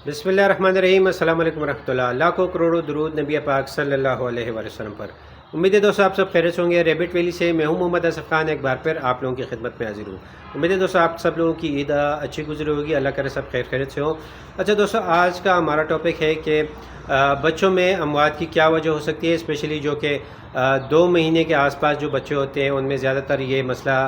बिस्मिल्लाहिर्रहमानिर्रहीम। अस्सलाम वालेकुम रहमतुल्लाह। लाखों करोड़ों दुरूद नबी पाक सल्लल्लाहु अलैहि वसल्लम पर। उम्मीद है दोस्तों आप सब खैरियत होंगे। रेबिट वैली से मैं हूं मोहम्मद असफ खान, एक बार फिर आप लोगों की खिदमत में हाजिर हूं। उम्मीद है दोस्तों आप सब लोगों की ईद अच्छी गुजरी होगी, अल्लाह करे सब खैरियत से हो। अच्छा दोस्तों, आज का हमारा टॉपिक है कि बच्चों में अमवात की क्या वजह हो सकती है, स्पेशली जो कि 2 महीने के आसपास जो बच्चे होते हैं उनमें ज़्यादातर ये मसला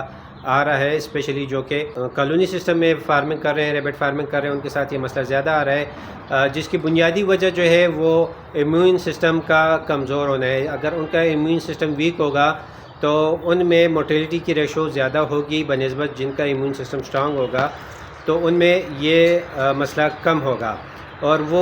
आ रहा है, स्पेशली जो कि कॉलोनी सिस्टम में फार्मिंग कर रहे हैं, रेबिट फार्मिंग कर रहे हैं, उनके साथ ये मसला ज़्यादा आ रहा है, जिसकी बुनियादी वजह जो है वो इम्यून सिस्टम का कमज़ोर होना है। अगर उनका इम्यून सिस्टम वीक होगा तो उनमें मोर्टेलिटी की रेशो ज़्यादा होगी बनिस्बत जिनका इम्यून सिस्टम स्ट्रांग होगा, तो उनमें ये मसला कम होगा। और वो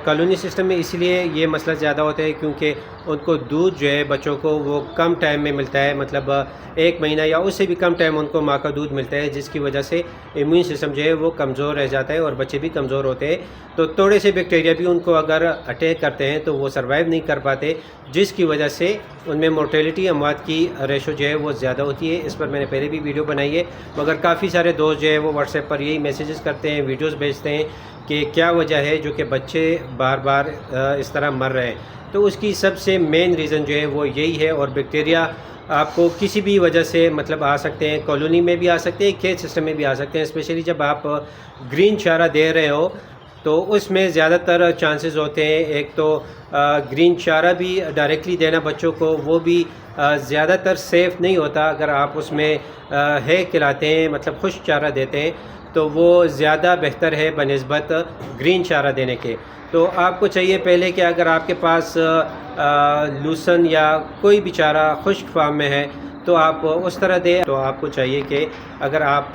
कॉलोनी सिस्टम में इसलिए ये मसला ज़्यादा होता है क्योंकि उनको दूध जो है बच्चों को वो कम टाइम में मिलता है, मतलब 1 महीना या उससे भी कम टाइम उनको माँ का दूध मिलता है, जिसकी वजह से इम्यून सिस्टम जो है वो कमज़ोर रह जाता है और बच्चे भी कमज़ोर होते हैं। तो थोड़े से बैक्टीरिया भी उनको अगर अटैक करते हैं तो वो सर्वाइव नहीं कर पाते, जिसकी वजह से उनमें मोर्टेलिटी अमवात की रेशो जो है वो ज़्यादा होती है। इस पर मैंने पहले भी वीडियो बनाई है, मगर काफ़ी सारे दोस्त जो है वो व्हाट्सएप पर यही मैसेजेस करते हैं, वीडियोज़ भेजते हैं कि क्या वजह है जो कि बच्चे बार बार इस तरह मर रहे हैं। तो उसकी सबसे मेन रीज़न जो है वो यही है। और बैक्टीरिया आपको किसी भी वजह से मतलब आ सकते हैं, कॉलोनी में भी आ सकते हैं, खेत सिस्टम में भी आ सकते हैं। स्पेशली जब आप ग्रीन चारा दे रहे हो तो उसमें ज़्यादातर चांसेस होते हैं। एक तो ग्रीन चारा भी डायरेक्टली देना बच्चों को, वो भी ज़्यादातर सेफ़ नहीं होता। अगर आप उसमें है खिलाते हैं, मतलब खुश्क चारा देते हैं, तो वो ज़्यादा बेहतर है बनिस्बत ग्रीन चारा देने के। तो आपको चाहिए पहले कि अगर आपके पास लूसन या कोई भी चारा खुश्क फार्म में है तो आप उस तरह दें। तो आपको चाहिए कि अगर आप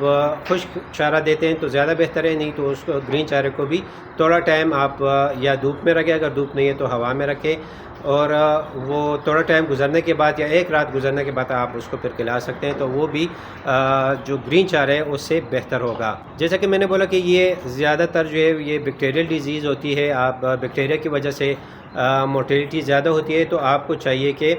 खुश्क चारा देते हैं तो ज़्यादा बेहतर है, नहीं तो उसको ग्रीन चारे को भी थोड़ा टाइम आप या धूप में रखें, अगर धूप नहीं है तो हवा में रखें, और वो थोड़ा टाइम गुजरने के बाद या एक रात गुजरने के बाद आप उसको फिर खिला सकते हैं, तो वो भी जो ग्रीन चारा है उससे बेहतर होगा। जैसा कि मैंने बोला कि ये ज़्यादातर जो है ये बैक्टीरियल डिजीज़ होती है, आप बैक्टीरिया की वजह से मोर्टेलिटी ज़्यादा होती है। तो आपको चाहिए कि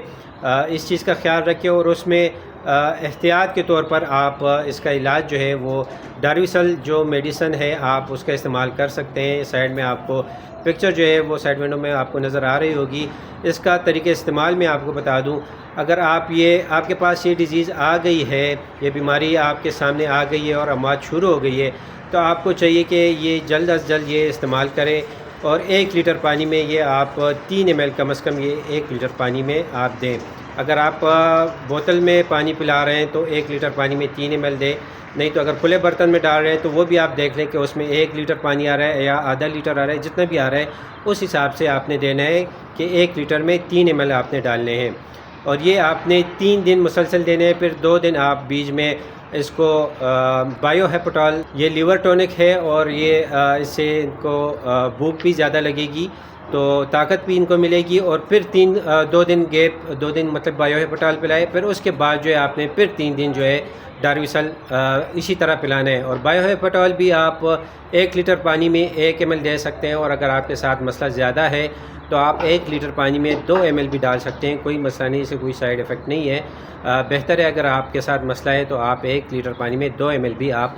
इस चीज़ का ख्याल रखें, और उसमें एहतियात के तौर पर आप इसका इलाज जो है वो डार्विसल जो मेडिसन है आप उसका इस्तेमाल कर सकते हैं। साइड में आपको पिक्चर जो है वो साइड विंडो में आपको नज़र आ रही होगी। इसका तरीके इस्तेमाल में आपको बता दूं, अगर आपके पास ये डिज़ीज़ आ गई है, ये बीमारी आपके सामने आ गई है और अमवात शुरू हो गई है, तो आपको चाहिए कि ये जल्द अज जल्द ये इस्तेमाल करें। और 1 लीटर पानी में ये आप 3 ml कम से कम ये 1 लीटर पानी में आप दें। अगर आप बोतल में पानी पिला रहे हैं तो 1 लीटर पानी में 3 ml दें, नहीं तो अगर खुले बर्तन में डाल रहे हैं तो वो भी आप देख लें कि उसमें 1 लीटर पानी आ रहा है या आधा लीटर आ रहा है, जितना भी आ रहा है उस हिसाब से आपने देना है कि 1 लीटर में 3 ml आपने डालने हैं। और ये आपने 3 दिन मुसलसल देने हैं, फिर 2 दिन आप बीच में इसको बायोहेपेटॉल, ये लीवर टॉनिक है, और ये इससे इनको भूख भी ज़्यादा लगेगी तो ताकत भी इनको मिलेगी। और फिर 2 दिन गैप, 2 दिन मतलब बायोहेपेटॉल पिलाए, फिर उसके बाद जो है आपने फिर 3 दिन जो है डार्विसल इसी तरह पिलाना है। और बायोहेपेटॉल भी आप 1 लीटर पानी में 1 ml दे सकते हैं, और अगर आपके साथ मसला ज़्यादा है तो आप 1 लीटर पानी में 2 ml भी डाल सकते हैं, कोई मसला नहीं, इससे कोई साइड इफ़ेक्ट नहीं है। बेहतर है अगर आपके साथ मसला है तो आप 1 लीटर पानी में 2 ml भी आप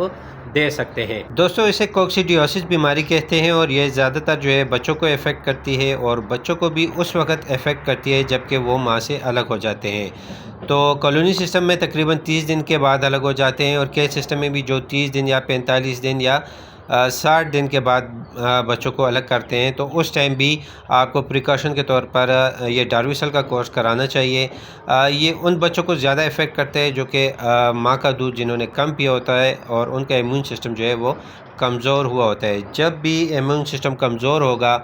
दे सकते हैं। दोस्तों, इसे कोक्सीडियोसिस बीमारी कहते हैं, और ये ज़्यादातर जो है बच्चों को इफ़ेक्ट करती है, और बच्चों को भी उस वक्त इफ़ेक्ट करती है जबकि वो माँ से अलग हो जाते हैं। तो कॉलोनी सिस्टम में तकरीबन 30 दिन के बाद अलग हो जाते हैं, और केस सिस्टम में भी जो 30 दिन या 45 दिन या 60 दिन के बाद बच्चों को अलग करते हैं, तो उस टाइम भी आपको प्रिकॉशन के तौर पर ये डार्विसल का कोर्स कराना चाहिए। ये उन बच्चों को ज़्यादा इफ़ेक्ट करते हैं जो कि माँ का दूध जिन्होंने कम पिया होता है और उनका इम्यून सिस्टम जो है वो कमज़ोर हुआ होता है। जब भी इम्यून सिस्टम कमज़ोर होगा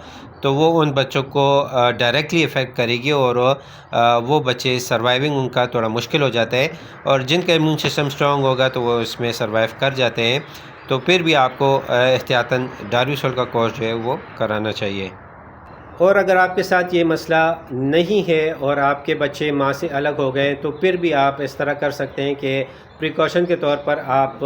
तो वो उन बच्चों को डायरेक्टली इफ़ेक्ट करेगी, और वो बच्चे सर्वाइविंग उनका थोड़ा मुश्किल हो जाता है। और जिनका इम्यून सिस्टम स्ट्रॉन्ग होगा तो वो इसमें सर्वाइव कर जाते हैं। तो फिर भी आपको एहतियातन डार्विसल का कोर्स जो है वो कराना चाहिए। और अगर आपके साथ ये मसला नहीं है और आपके बच्चे माँ से अलग हो गए, तो फिर भी आप इस तरह कर सकते हैं कि प्रिकॉशन के तौर पर आप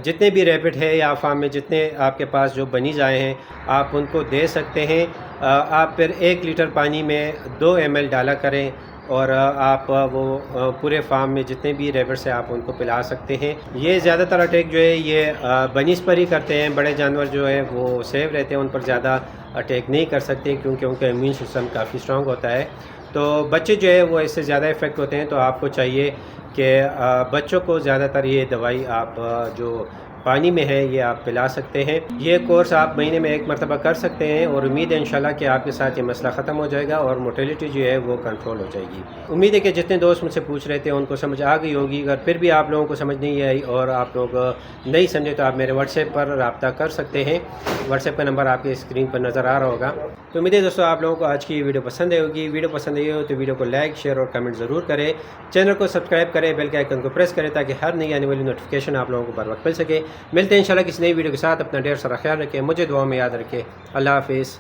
जितने भी रैबिट है या फार्म में जितने आपके पास जो बनीज़ आए हैं आप उनको दे सकते हैं। आप फिर 1 लीटर पानी में 2 ml डाला करें, اور آپ وہ پورے فارم میں جتنے بھی ریبٹس ہیں آپ ان کو پلا سکتے ہیں۔ یہ زیادہ تر اٹیک جو ہے یہ بنیز پر ہی کرتے ہیں، بڑے جانور جو ہے وہ سیف رہتے ہیں، ان پر زیادہ اٹیک نہیں کر سکتے کیونکہ ان کا امیون سسٹم کافی اسٹرانگ ہوتا ہے۔ تو بچے جو ہے وہ اس سے زیادہ افیکٹ ہوتے ہیں، تو آپ کو چاہیے کہ بچوں کو زیادہ تر یہ دوائی آپ جو پانی میں ہے یہ آپ پلا سکتے ہیں۔ یہ کورس آپ مہینے میں 1 مرتبہ کر سکتے ہیں، اور امید ہے انشاءاللہ کہ آپ کے ساتھ یہ مسئلہ ختم ہو جائے گا اور موٹیلٹی جو ہے وہ کنٹرول ہو جائے گی۔ امید ہے کہ جتنے دوست مجھ سے پوچھ رہے تھے ان کو سمجھ آ گئی ہوگی۔ اگر پھر بھی آپ لوگوں کو سمجھ نہیں آئی اور آپ لوگ نہیں سمجھے تو آپ میرے واٹس ایپ پر رابطہ کر سکتے ہیں۔ واٹس ایپ کا نمبر آپ کے اسکرین پر نظر آ رہا ہوگا۔ تو امید ہے دوستوں آپ لوگوں کو آج کی ویڈیو پسند آئی ہوگی۔ ویڈیو پسند آئی ہو تو ویڈیو کو لائک، شیئر اور کمنٹ ضرور کریں۔ چینل کو سبسکرائب کریں، بیل کے آئیکن کو پریس کریں تاکہ ہر نئی آنے والی نوٹیفیکیشن آپ لوگوں کو بر وقت مل سکے۔ ملتے ہیں انشاءاللہ کسی نئی ویڈیو کے ساتھ۔ اپنا ڈھیر سارا خیال رکھیں، مجھے دعا میں یاد رکھیں۔ اللہ حافظ۔